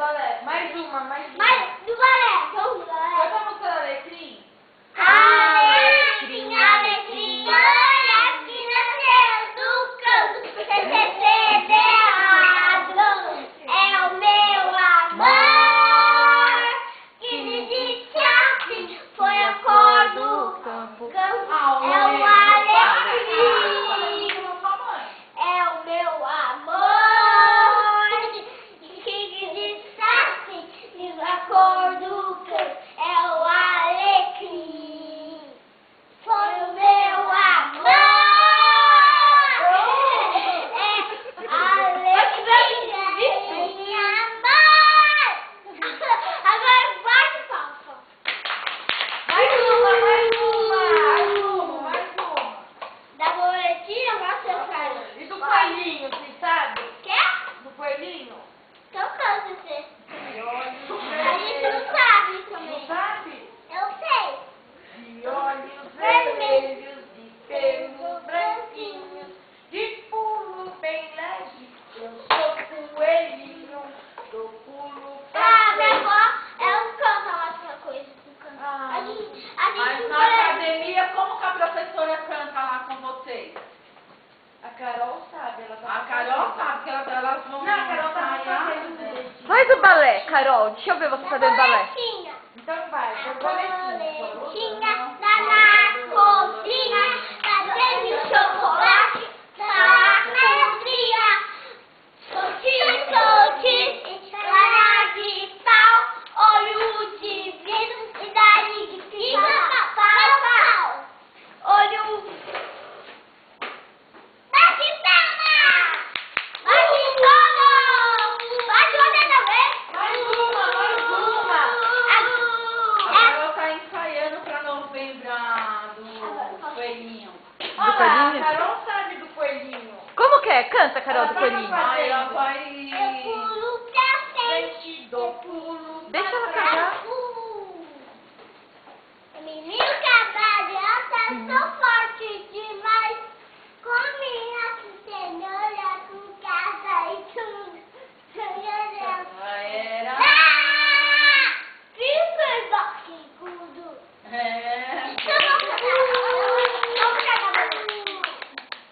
balé. Mais uma. Mas do balé, vamos lá. Canta a música do Alecrim. Alecrim, alecrim, olha que nasceu do campo, é o meu amor, que me disse assim, foi a cor do campo, é o alecrim, é o meu amor, que me disse assim, diz a cor do campo, é o alecrim. Foi o meu amor, alegria, minha mãe. Agora vai, Fafá. Mais uma. Da boletinha, você sabe. E do coelhinho, você sabe? Quer? Do coelhinho? Então canta você. De olhos A gente não sabe também. Não sabe? Eu sei. De olhos vermelhos, de pelos branquinhos, de pulo bem leve, eu sou coelhinho, do pulo pra Ah, minha frente. avó, ela canta lá essa coisa. Ah, A gente mas na vai- academia, como que a professora canta lá com vocês? A Carol sabe, ela tá A Carol sabe que elas vão... Não, a Carol tá ensaiar, fazendo né? direitinho. Faz o balé, Carol. Deixa eu ver você Da fazendo balé. boletinha. Então vai, A faz boletim. boletinha tá na cozinha, fazendo chocolate, tá na alegria. Solte, cara de pau, olho de vidro e daí de pica, pau. Olho... Bate palma! Bate palma! Bate outra vez! Mais uma! A Carol tá ensaiando pra novembro do coelhinho. Do coelhinho? A Carol sabe do coelhinho. Como que é? Canta, Carol, Ela do tá coelhinho. Aí ela vai... Eu pulo pra frente, do pulo Deixa pra ela trás. cantar. O menino cavalhada, sou forte demais. Com minha cenoura, com casa e tudo. Ela era... Super boxicudo. É...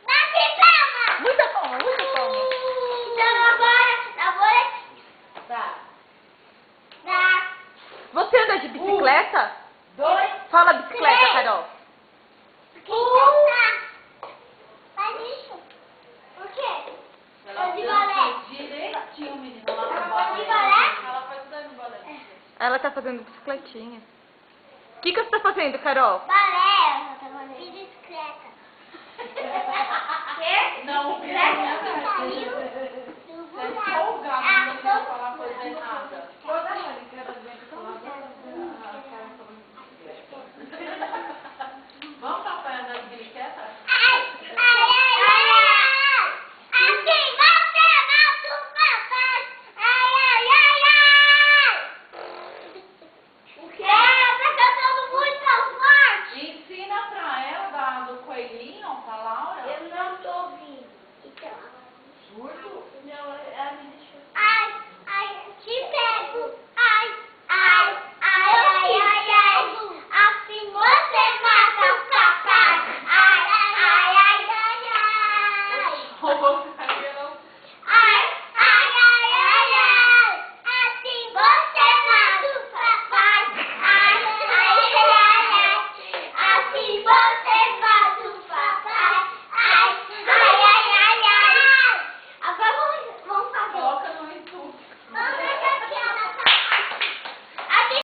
Bate palma! Muita palma, muita palma. Então agora, Tá. Você anda de bicicleta? 2, Fala bicicleta, Carol. Faz isso. Por quê? ela de dança balé. direitinho, menina. Ela Ela tá faz de balé? Ela faz dando balé. Ela tá fazendo bicicletinha. O que você tá fazendo, Carol? Balé, de bicicleta. Quê? Não, Bicicleta saiu. do Tá buraco. empolgada, Ah, não quer falar coisa errada. Toda hora que ela vem pra falar, Vamos papai andar de bicicleta? Ai! Assim você mata os papéis! Ai! O quê? Tá cantando muito forte! Ensina pra ela do coelhinho, pra Laura. Eu não tô ouvindo. Então, Surdo? não, ela me deixou.